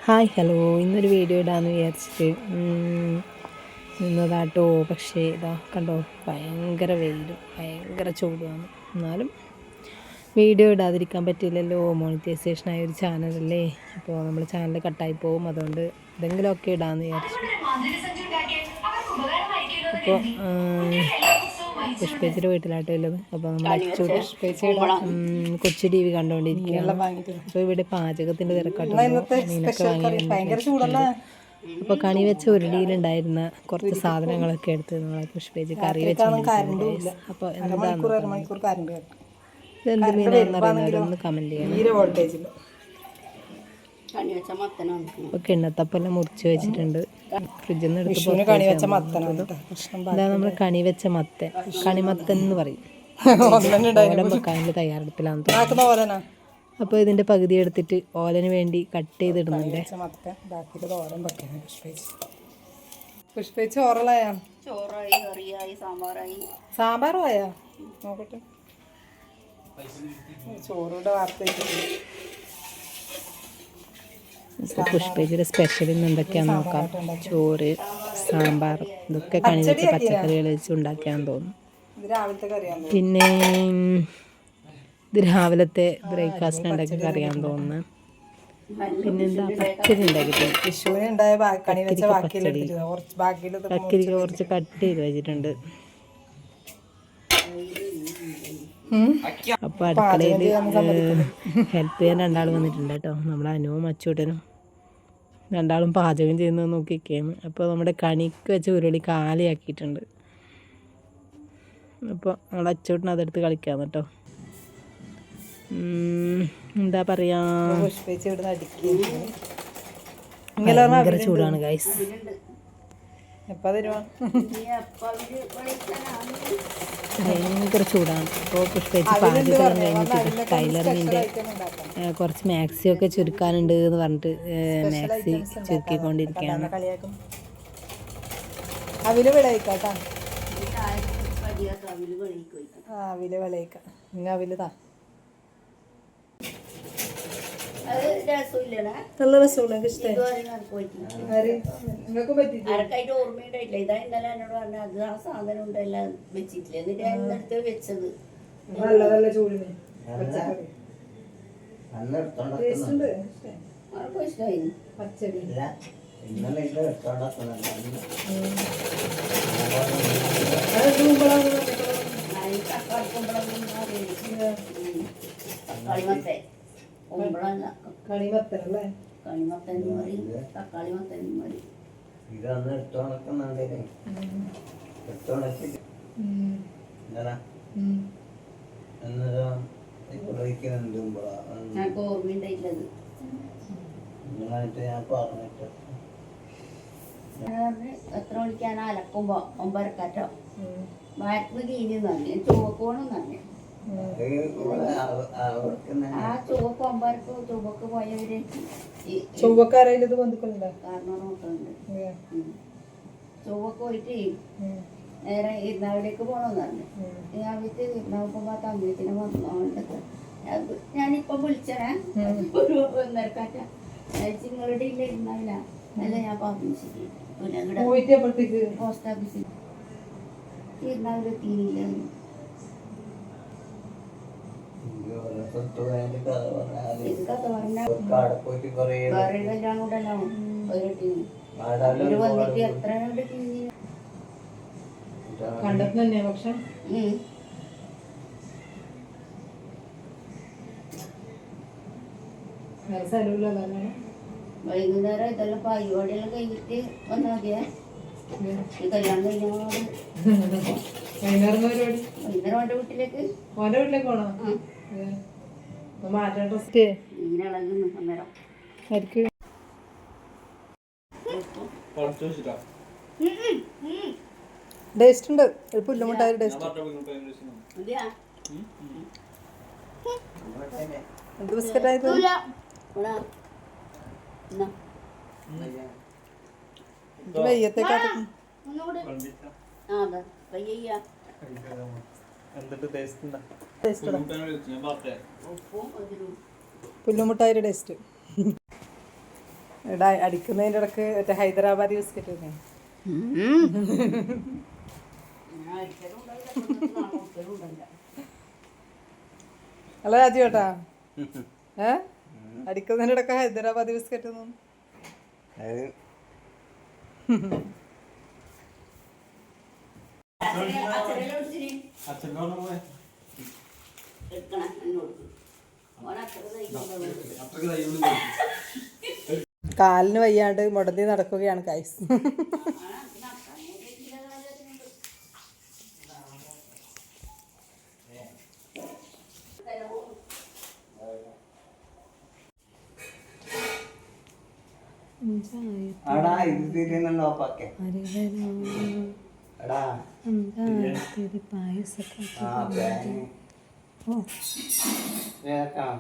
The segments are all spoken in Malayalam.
ഹായ് ഹലോ, ഇന്നൊരു വീഡിയോ ഇടാമെന്ന് വിചാരിച്ചിട്ട് നിന്നതാട്ടോ. പക്ഷേ ഇതാ കണ്ടോ, ഭയങ്കര വെയിലും ഭയങ്കര ചൂടുമാണ്. എന്നാലും വീഡിയോ ഇടാതിരിക്കാൻ പറ്റില്ലല്ലോ, മോണിറ്റൈസേഷനായ ഒരു ചാനലല്ലേ. അപ്പോൾ നമ്മൾ ചാനൽ കട്ടായി പോകും, അതുകൊണ്ട് എന്തെങ്കിലുമൊക്കെ ഇടാമെന്ന് വിചാരിച്ചു. അപ്പോൾ പുഷ്പേച്ചിയുടെ വീട്ടിലാട്ടോ ഉള്ളത്. അപ്പോൾ നമ്മൾ കൊച്ചു ടി വി കണ്ടുകൊണ്ടിരിക്കുകയാണ്. അപ്പോൾ ഇവിടെ പാചകത്തിൻ്റെ തിരക്കാട്ടോ. മീനൊക്കെ വാങ്ങിയിട്ടുണ്ട്. അപ്പോൾ കണി വെച്ച ഉരുളിയിലുണ്ടായിരുന്ന കുറച്ച് സാധനങ്ങളൊക്കെ എടുത്ത് നമ്മളെ പുഷ്പേച്ചി കറി വെച്ചിട്ടുണ്ട്. അപ്പോൾ എന്ത് മീനാണെന്ന് അറിയുന്നവരൊന്ന് കമൻറ്റ് ചെയ്യണം. അപ്പോൾ കിണ്ണത്തപ്പെല്ലാം മുറിച്ച് വെച്ചിട്ടുണ്ട്. ഫ്രിഡ്ജിൽ നിന്ന് എടുത്ത് ഇതാ നമ്മൾ കണി വെച്ച മത്തൻ, കണിമത്തൻ എന്ന് പറയും. ഓലം വെക്കാനുള്ള തയ്യാറെടുപ്പിലാണ്. അപ്പോൾ ഇതിൻ്റെ പകുതി എടുത്തിട്ട് ഓലന് വേണ്ടി കട്ട് ചെയ്തിടുന്നുണ്ട്. സാമ്പാർ ആയാ നോക്കട്ടെ. ചോറൂടെ വാർത്ത പുഷ്പേച്ചിയുടെ സ്പെഷ്യൽ ഇന്ന് എന്തൊക്കെയാണെന്ന് നോക്കാം. ചോറ്, സാമ്പാർ, ഇതൊക്കെ കണി വെച്ച പച്ചക്കറികൾ വെച്ച് ഉണ്ടാക്കിയാന്ന് തോന്നുന്നു. പിന്നെ ഇത് രാവിലത്തെ ബ്രേക്ക്ഫാസ്റ്റിന് ഉണ്ടാക്കിയ കറിയാന്ന് തോന്നുന്നു. പിന്നെന്താ പച്ചടി ഉണ്ടാക്കിയിട്ടുണ്ട്. കക്കിരിക്ക കുറച്ച് കട്ട് ചെയ്ത് വെച്ചിട്ടുണ്ട്. അപ്പോൾ അടുക്കളയിൽ ഹെൽപ്പ് ചെയ്യാൻ രണ്ടാൾ വന്നിട്ടുണ്ട് കേട്ടോ. നമ്മുടെ അനുവും അച്ചൂട്ടനും രണ്ടാളും പാചകം ചെയ്യുന്നത് നോക്കിയിരിക്കുകയാണ്. അപ്പോൾ നമ്മുടെ കണിക്ക് വെച്ച ഉരുളി കാലിയാക്കിയിട്ടുണ്ട്. അപ്പോൾ നമ്മുടെ അച്ചൂട്ടൻ അതെടുത്ത് കളിക്കാം കേട്ടോ. എന്താ പറയാ, ഭയങ്കര ചൂടാണ് ഗൈസ്. ഭയങ്കര ചൂടാണ്. അപ്പോൾ പുഷ്പേച്ചി പാചകം കഴിഞ്ഞിട്ട് ടൈലറിങ്ങിൻ്റെ കുറച്ച് മാക്സിയൊക്കെ ചുരുക്കാനുണ്ട് എന്ന് പറഞ്ഞിട്ട് മാക്സി ചുരുക്കിക്കൊണ്ടിരിക്കുകയാണ്. അവില് വിളയിക്കാട്ടാ, അവില് വിളയിക്കാം. ഇനി അവില് നല്ല രസമുള്ള ഓർമ്മയുണ്ടായിട്ടില്ല. ഇതാ ഇന്നലെ എന്നോട് പറഞ്ഞ അത് ആ സാധനം ഉണ്ടെല്ലാം വെച്ചിട്ടില്ല. എന്നിട്ട് ഞാൻ ഇന്നടുത്ത് വെച്ചത് നല്ല ചൂടിന് ആർക്കും ഇഷ്ടമായി. പച്ചടി തക്കാളി കുമ്പളം തക്കാളി കുമ്പളല്ല, കണിമത്തനല്ലേ, കണിമത്തൻ മതി, തക്കാളി മത്തൻ മതി. ഇതൊന്ന് എടുത്തോണക്കുന്നുണ്ടേ, എടുത്തോണക്കിട്ട് ഞങ്ങൾക്ക് ഓർമ്മയുണ്ടായിട്ടത്. ഞാൻ പറഞ്ഞിട്ട് എത്ര മണിക്കാണ് അലക്കുമ്പോ 9:30 ബാറ്റിന് കീഞ്ഞു തന്നെ ചുവക്കോണം തന്നെ. ആ ചുവക്ക് 9:30 ചുവക്ക് പോയവര് ചുവക്കാരായത് ബന്ധുക്കളുണ്ടോ? കാരണം നോക്കുന്നുണ്ട്. ചുവക്ക് പോയിട്ട് നേരെ ഇരുന്നാവിലേക്ക് പോകണമെന്ന് പറഞ്ഞു. രാവിലത്തെ ഇരുന്നാവുമ്പോ തമ്മിയത്തിന് വന്നോണ്ട് ഞാനിപ്പം വിളിച്ചേ ഒരു 1:30 നിങ്ങളുടെ ഇല്ല ഇരുന്നാവില്ല. അല്ല ഞാൻ പറഞ്ഞു ശരി. പോസ്റ്റ് ഓഫീസിൽ ഇരുന്നാവിലെത്തിയില്ല. വന്നിട്ട് എത്ര കണ്ടെത്തുന്ന തന്നെ. പക്ഷെ വൈകുന്നേരം ഇതെല്ലാം പരിപാടിയെല്ലാം കഴിഞ്ഞിട്ട് വന്നാൽ മതിയേ. കല്യാണം കഴിഞ്ഞോട് വൈകുന്നേരം പരിപാടി വൈകുന്നേരം ഓൻ്റെ വീട്ടിലേക്ക് ഓൻ്റെ വീട്ടിലേക്ക് പോകണം. മാറ്റാൻ ഇങ്ങനെ ഇളകുന്നു അന്നേരം. ടേസ്റ്റ് ഉണ്ട്. ഒരു പുല്ലുമുട്ടായ ടേസ്റ്റ്. എന്ത് ബിസ്ക്കറ്റായത്? വെയ്യത്തേക്കാട്ടും പുല്ലുമുട്ടായ ടേസ്റ്റ്. ഇവിടെ അടിക്കുന്നതിൻ്റെ ഇടക്ക് മറ്റേ ഹൈദരാബാദി ബിസ്ക്കറ്റ് തന്നെ. അല്ല രാജു ചേട്ടാ, അടിക്കുന്നതിൻ്റെ ഇടക്ക് ഹൈദരാബാദി ബിസ്ക്കറ്റ് ഒന്നും അത് കാലിന് വയ്യാണ്ട് മുടന്തി നടക്കുകയാണ് കൈസ്. എടാ ഇത് തിരിയുന്നുണ്ടോ ഓപ്പാക്കെ എടാ ആ പാന് വേക്കാം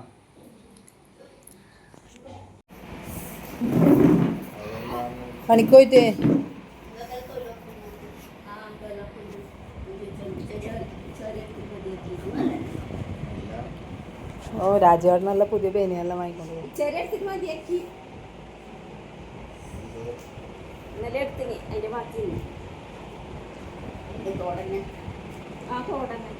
പണിക്കോയിട്ടേ ഓ രാജുവേട്ടൻ നല്ല പുതിയ പേനിയെല്ലാം വാങ്ങിക്കൊണ്ടു. ചെറിയ എടുത്തിട്ട് മതിയാക്കി ഇന്നലെ എടുത്തിന് അതിന്റെ ബാക്കി തോടന്നെ ആ തോടന്നെ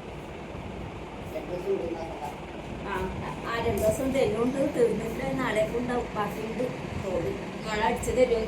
2 ദിവസം തരുന്നുണ്ട്. തീർന്നിട്ട് നാളേക്കുണ്ടാവും. ബാക്കിയുണ്ട് തോട്. മഴ അടിച്ചു തരുമെങ്കിൽ